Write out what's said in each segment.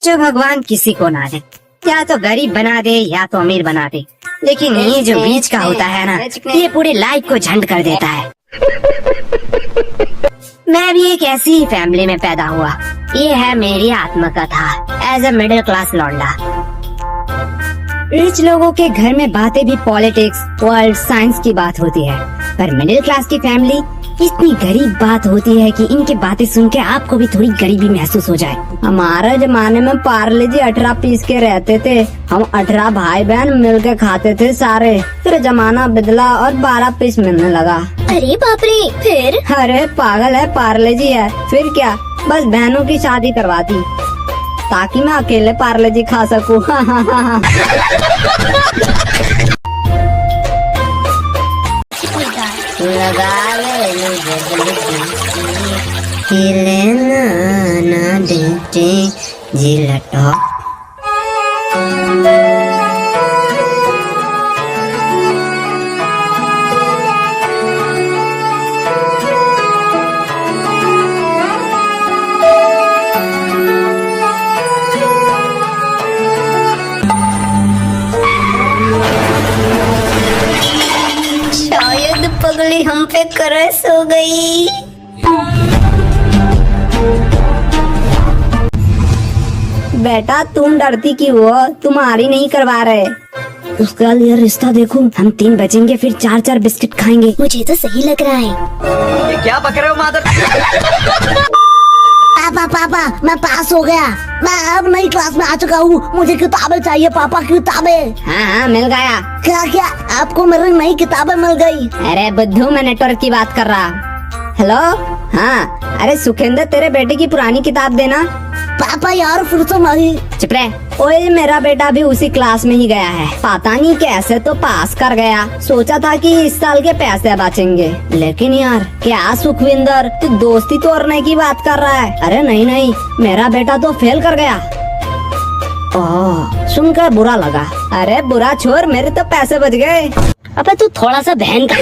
जो भगवान किसी को ना दे, या तो गरीब बना दे या तो अमीर बना दे, लेकिन ये जो बीच का होता है ना, ये पूरी लाइफ को झंड कर देता है। मैं भी एक ऐसी ही फैमिली में पैदा हुआ। ये है मेरी आत्मकथा एज ए मिडिल क्लास लौंडा। रिच लोगों के घर में बातें भी पॉलिटिक्स, वर्ल्ड, साइंस की बात होती है, पर मिडिल क्लास की फैमिली इतनी गरीब बात होती है कि इनकी बातें सुन के आपको भी थोड़ी गरीबी महसूस हो जाए। हमारे जमाने में पार्ले जी 18 पीस के रहते थे। हम 18 भाई बहन मिलके खाते थे सारे। फिर जमाना बदला और 12 पीस मिलने लगा। अरे बाप रे, फिर? अरे पागल है, पार्ले जी है। फिर क्या, बस बहनों की शादी करवा दी ताकि मैं अकेले पार्ले जी खा सकूं। लगा ले ना देते जी लटो। शायद पगली हम पे करस हो गई। बेटा तुम डरती क्यों हो? तुम्हारी नहीं करवा रहे। उसका ये रिश्ता देखो, हम 3 बचेंगे फिर 4-4 बिस्किट खाएंगे। मुझे तो सही लग रहा है। ये क्या बक रहे हो मादर? पापा पापा, मैं पास हो गया। मैं अब नई क्लास में आ चुका हूँ। मुझे किताबें चाहिए पापा, किताबें। हाँ मिल गया। क्या क्या आपको मेरी नई किताबें मिल गई? अरे बुद्धू, मैं नेटवर्क की बात कर रहा। हेलो, हाँ। अरे सुखेंद्र, तेरे बेटे की पुरानी किताब देना। पापा यार फिर तो नहीं। चुप रह। ओए मेरा बेटा भी उसी क्लास में ही गया है। पता नहीं कैसे तो पास कर गया। सोचा था कि इस साल के पैसे बचेंगे, लेकिन यार क्या सुखविंदर, तू दोस्ती तोड़ने की बात कर रहा है? अरे नहीं नहीं, मेरा बेटा तो फेल कर गया। ओह, सुनकर बुरा लगा। अरे बुरा छोड़, मेरे तो पैसे बच गए। अबे तू थोड़ा सा बहन का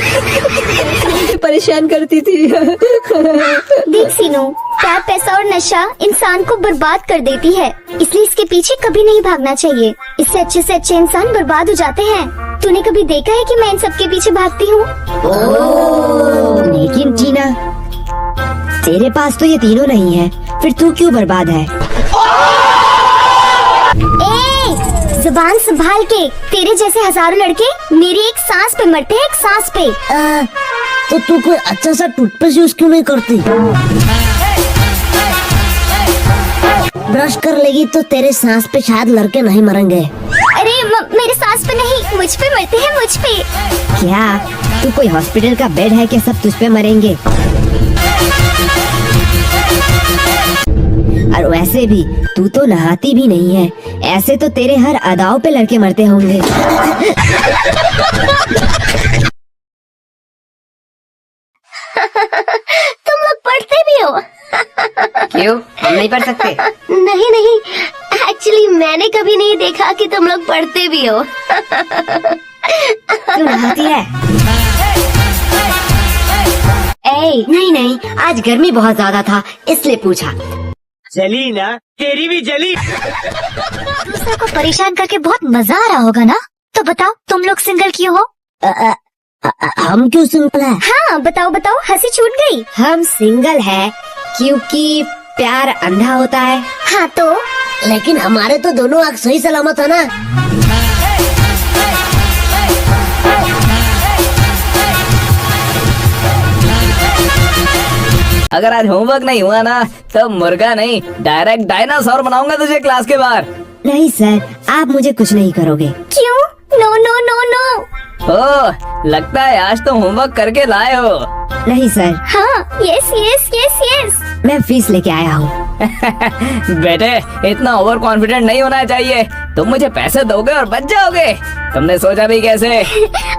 परेशान करती थी। देख सीनू, प्यार, पैसा और नशा इंसान को बर्बाद कर देती है, इसलिए इसके पीछे कभी नहीं भागना चाहिए। इससे अच्छे इंसान बर्बाद हो जाते हैं। तूने कभी देखा है कि मैं इन सब के पीछे भागती हूँ? लेकिन टीना, तेरे पास तो ये तीनों नहीं है, फिर तू क्यों बर्बाद है? जुबान संभाल के। तेरे जैसे हजारों लड़के मेरी एक सांस पे मरते हैं, एक सांस पे। तो तू कोई अच्छा सा टूथपेस्ट यूज क्यों नहीं करती? ब्रश कर लेगी तो तेरे सांस पे शायद लड़के नहीं मरेंगे। अरे मेरे सांस पे नहीं, मुझ पे मरते हैं, मुझ पे। क्या तू कोई हॉस्पिटल का बेड है कि सब तुझ पे मरेंगे? और वैसे भी तू तो नहाती भी नहीं है, ऐसे तो तेरे हर अदाओं पे लड़के मरते होंगे। तुम लोग पढ़ते भी हो? क्यों, हम नहीं पढ़ सकते? नहीं नहीं, एक्चुअली मैंने कभी नहीं देखा कि तुम लोग पढ़ते भी हो। तू नहाती है? नहीं नहीं, आज गर्मी बहुत ज्यादा था इसलिए पूछा। जली ना, तेरी भी जली। दूसरे को परेशान करके बहुत मजा आ रहा होगा ना? तो बताओ, तुम लोग सिंगल क्यों हो? हम क्यों सिंगल है? हाँ बताओ बताओ, हंसी छूट गई। हम सिंगल है क्योंकि प्यार अंधा होता है। हाँ तो? लेकिन हमारे तो दोनों आँख सही सलामत है ना। अगर आज होमवर्क नहीं हुआ ना तो मुर्गा नहीं, डायरेक्ट डायनासोर बनाऊंगा तुझे क्लास के बाहर। नहीं सर, आप मुझे कुछ नहीं करोगे। क्यों? No no no no. Oh, लगता है आज तो होमवर्क करके लाए हो। नहीं सर। हाँ, यस यस यस यस। मैं फीस लेके आया हूँ। बेटे, इतना ओवर कॉन्फिडेंट नहीं होना चाहिए। तुम मुझे पैसे दोगे और बच जाओगे। तुमने सोचा भी कैसे?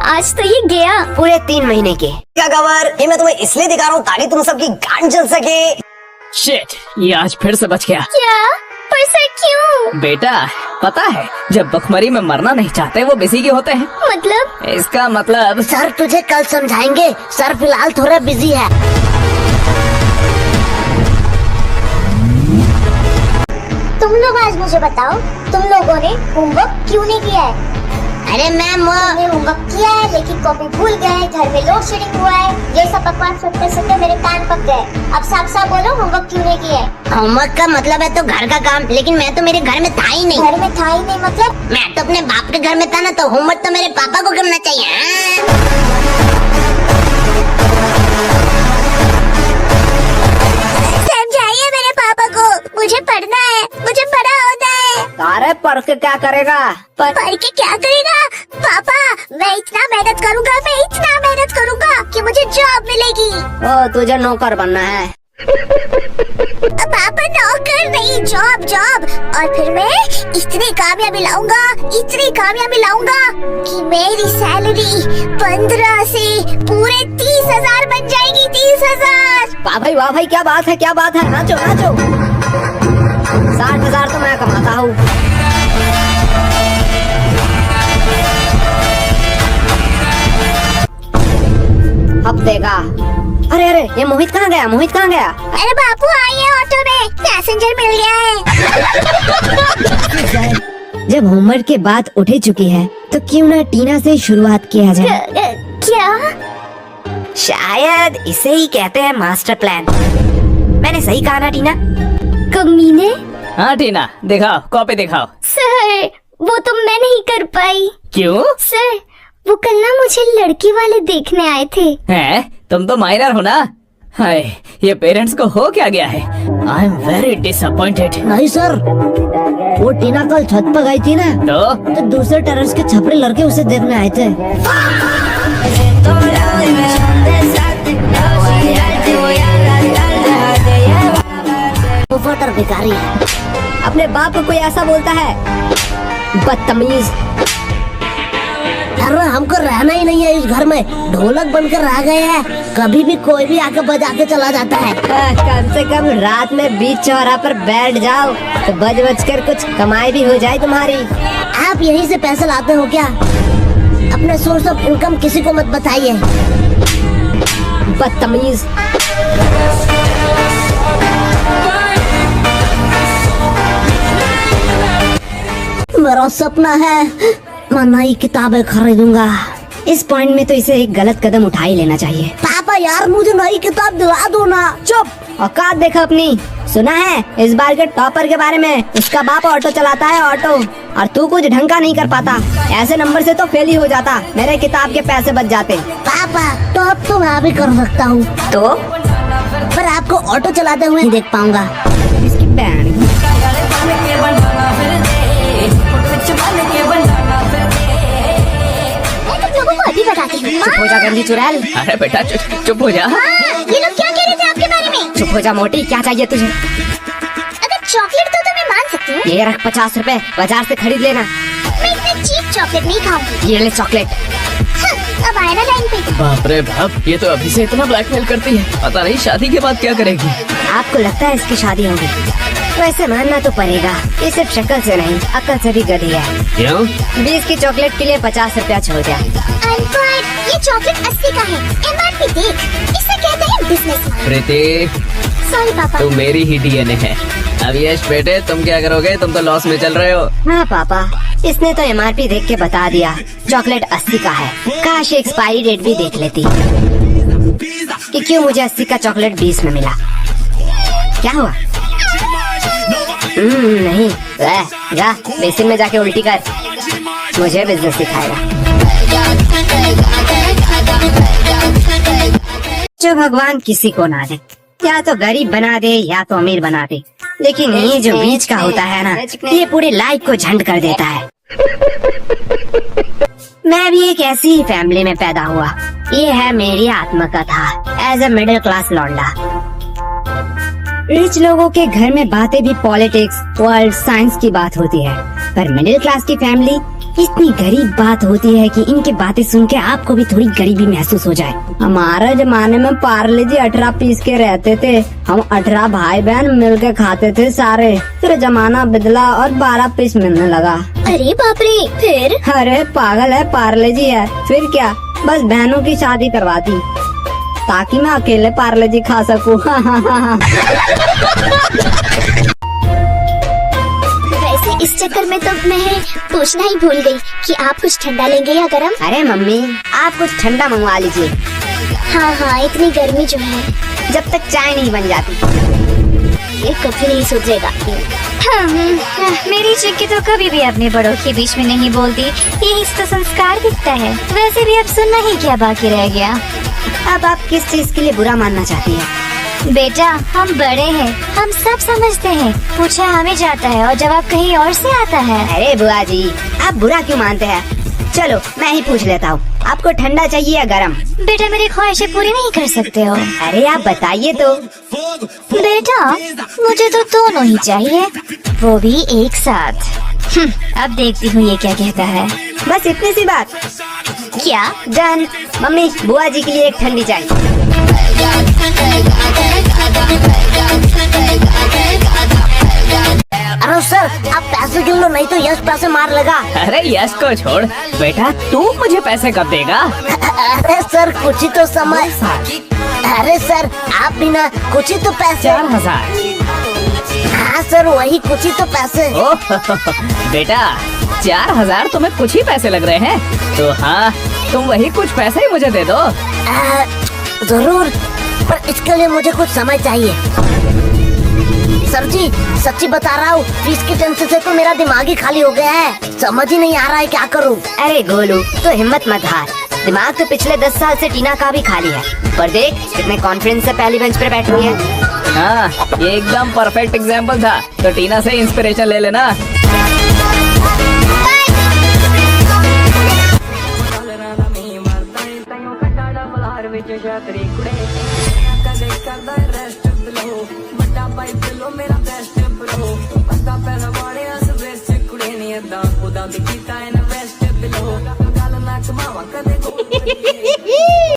आज तो ये गया। पूरे 3 महीने के। क्या खबर? ये मैं तुम्हें इसलिए दिखा रहा हूँ ताकि तुम सबकी गांड जल सके। शिट, ये आज फिर से बच गया। क्या? पर सर क्यों? बेटा, पता है जब भुखमरी में मरना नहीं चाहते वो बिजी के होते हैं। मतलब? इसका मतलब सर तुझे कल समझाएंगे। सर फिलहाल थोड़ा बिजी है। तुम लोग आज मुझे बताओ, तुम लोगों ने होमवर्क क्यों नहीं किया है? अरे मैम हमने होमवर्क किया है लेकिन कॉपी भूल गए, घर में लोड शेडिंग हुआ है, ये सब बकवास सुनते सुनते मेरे कान पक गए। अब साफ साफ बोलो, होमवर्क क्यों नहीं किया है? होमवर्क का मतलब है तो घर का काम, लेकिन मैं तो मेरे घर में था ही नहीं। घर में था ही नहीं मतलब? मैं तो अपने बाप के घर में था ना, तो होमवर्क तो मेरे पापा को करना चाहिए। समझाइए मेरे पापा को, मुझे पढ़ना है, मुझे बड़ा होना है। अरे पढ़ के क्या करेगा? पढ़ के क्या करेगा? पापा, मैं इतना मेहनत करूंगा कि मुझे जॉब मिलेगी। ओ तुझे नौकर बनना है? पापा नौकर नहीं, जॉब जॉब। और फिर मैं इतनी कामयाबी लाऊंगा कि मेरी सैलरी 15 से पूरे 30,000 बन जाएगी। 30,000। वाह भाई क्या बात है, नाचो 60,000 तो मैं कमाता हूँ। हफ्ते का। अरे ये मोहित कहाँ गया? अरे बापू आइए, ऑटो में पैसेंजर मिल गया है। जब होमवर्क के बाद उठ ही चुकी है तो क्यों ना टीना से शुरुआत किया जाए। क्या? शायद इसे ही कहते हैं मास्टर प्लान। मैंने सही कहा ना टीना? कमीने। हाँ टीना, दिखाओ, कॉपी दिखाओ। सर, वो तो मैं नहीं कर पाई। क्यों? सर, वो कल ना मुझे लड़की वाले देखने आए थे। हैं? तुम तो माइनर हो ना? हाय, ये पेरेंट्स को हो क्या गया है? I am very disappointed. नहीं सर, वो टीना कल छत पर गई थी ना, तो दूसरे टेरेस के छपरे लड़के उसे देखने आए थे। वो फोटर भिखारी है। अपने बाप को कोई ऐसा बोलता है? बदतमीज। अरे हमको रहना ही नहीं है इस घर में, ढोलक बनकर रह गए हैं। कभी भी कोई भी आके बजा के चला जाता है। कम से कम रात में बीच चौराहा पर बैठ जाओ तो बज कर कुछ कमाई भी हो जाए तुम्हारी। आप यहीं से पैसे लाते हो क्या? अपने सोर्स ऑफ इनकम किसी को मत बताइए। बदतमीज। मेरा सपना है मैं नई किताबें खरीदूंगा। इस पॉइंट में तो इसे एक गलत कदम उठा ही लेना चाहिए। पापा यार, मुझे नई किताब दिला दो ना। चुप, औकात देखो अपनी। सुना है इस बार के टॉपर के बारे में? उसका बाप ऑटो चलाता है, ऑटो। और तू कुछ ढंग का नहीं कर पाता। ऐसे नंबर से तो फेल ही हो जाता। मेरे किताब के पैसे बच जाते। पापा, टॉप तो मैं भी कर सकता हूँ, तो पर आपको ऑटो चलाते हुए नहीं देख पाऊंगा। इसकी बैंड। मैं तुम लोगों को अभी बताती हूँ। चुप हो जा गंदी चुड़ैल। अरे बेटा चुप हो जा। ये लोग क्या कह रहे थे आपके बारे में? चुप हो जा मोटी, क्या चाहिए तुझे? अगर चॉकलेट तो मैं मान सकती हूँ। ये रख 50 रुपए, बाजार से खरीद लेना। मैं इतने चीप चॉकलेट नहीं खाऊंगी। ये ले चॉकलेट। अब आया ना लाइन पे। बाप रे बाप, ये तो अभी से इतना ब्लैकमेल करती है। पता नहीं शादी के बाद क्या करेगी। आपको लगता है इसकी शादी होगी? वैसे मानना तो पड़ेगा, ये सिर्फ शक्ल से नहीं अक्ल से भी गधी है। क्यों? 20 की चॉकलेट के लिए 50 रुपया छोड़ दिया। अनपढ़, ये चॉकलेट 80 का है। MRP देख, इसे कहते हैं बिजनेस। प्रीति, सॉरी पापा। तू मेरी ही डीएनए है। अब यश बेटे, तुम क्या करोगे? तुम तो लॉस में चल रहे हो। हाँ पापा, इसने तो MRP देख के बता दिया चॉकलेट 80 का है। काश एक्सपायरी डेट भी देख लेती कि क्यों मुझे 80 का चॉकलेट 20 में मिला। क्या हुआ? नहीं, जा बेसिन में जाके उल्टी कर। मुझे बिजनेस सिखाएगा। जो भगवान किसी को ना दे, या तो गरीब बना दे या तो अमीर बना दे, लेकिन ये जो बीच का होता है ना, ये पूरी लाइफ को झंड कर देता है। मैं भी एक ऐसी ही फैमिली में पैदा हुआ। ये है मेरी आत्मकथा एज ए मिडिल क्लास लौंडा। रिच लोगों के घर में बातें भी पॉलिटिक्स, वर्ल्ड, साइंस की बात होती है, पर मिडिल क्लास की फैमिली इतनी गरीब बात होती है कि इनकी बातें सुन के आपको भी थोड़ी गरीबी महसूस हो जाए। हमारे जमाने में पार्ले जी 18 पीस के रहते थे। हम 18 भाई बहन मिलके खाते थे सारे। फिर जमाना बदला और 12 पीस मिलने लगा। अरे बाप रे, फिर? अरे पागल है, पार्ले जी है। फिर क्या, बस बहनों की शादी करवाती ताकि मैं अकेले पार्ले जी खा सकूं। इस चक्कर में तो मैं पूछना ही भूल गई कि आप कुछ ठंडा लेंगे या गरम। अरे मम्मी, आप कुछ ठंडा मंगवा लीजिए, हाँ हाँ, इतनी गर्मी जो है जब तक चाय नहीं बन जाती। ये कभी नहीं सुधरेगा। मेरी चिक्की तो कभी भी अपने बड़ों के बीच में नहीं बोलती, यही तो संस्कार दिखता है। वैसे भी अब सुनना ही क्या बाकी रह गया। अब आप किस चीज के लिए बुरा मानना चाहती है? बेटा, हम बड़े हैं, हम सब समझते हैं। पूछा हमें जाता है और जवाब कहीं और से आता है। अरे बुआ जी, आप बुरा क्यों मानते हैं? चलो मैं ही पूछ लेता हूँ, आपको ठंडा चाहिए या गरम? बेटा, मेरी ख्वाहिशें पूरी नहीं कर सकते हो। अरे आप बताइए तो। बेटा, मुझे तो दोनों ही चाहिए, वो भी एक साथ। अब देखती हूँ ये क्या कहता है। बस इतनी सी बात? क्या? डन। मम्मी, बुआ जी के लिए एक ठंडी चाय। अरे सर, आप पैसे गिन लो, नहीं तो यश पैसे मार लेगा। अरे यश को छोड़ बेटा, तू मुझे पैसे कब देगा? अरे सर, कुछ ही तो समय। अरे सर, आप भी ना, कुछ ही तो पैसे। 4,000। हाँ सर, वही कुछ ही तो पैसे। ओह बेटा, 4,000 तुम्हें कुछ ही पैसे लग रहे हैं? तो हाँ, तुम वही कुछ पैसे ही मुझे दे दो। जरूर, पर इसके लिए मुझे कुछ समय चाहिए। सर जी, सच्ची बता रहा हूँ, फीस की टेंशन से तो मेरा दिमाग ही खाली हो गया है। समझ ही नहीं आ रहा है क्या करूँ। अरे गोलू, तो हिम्मत मत हार, दिमाग तो पिछले 10 साल से टीना का भी खाली है। पर देख कितने कॉन्फिडेंस से पहली बेंच पर बैठी है। हाँ, ये एकदम परफेक्ट एग्जाम्पल था, तो टीना से इंस्पिरेशन ले लेना।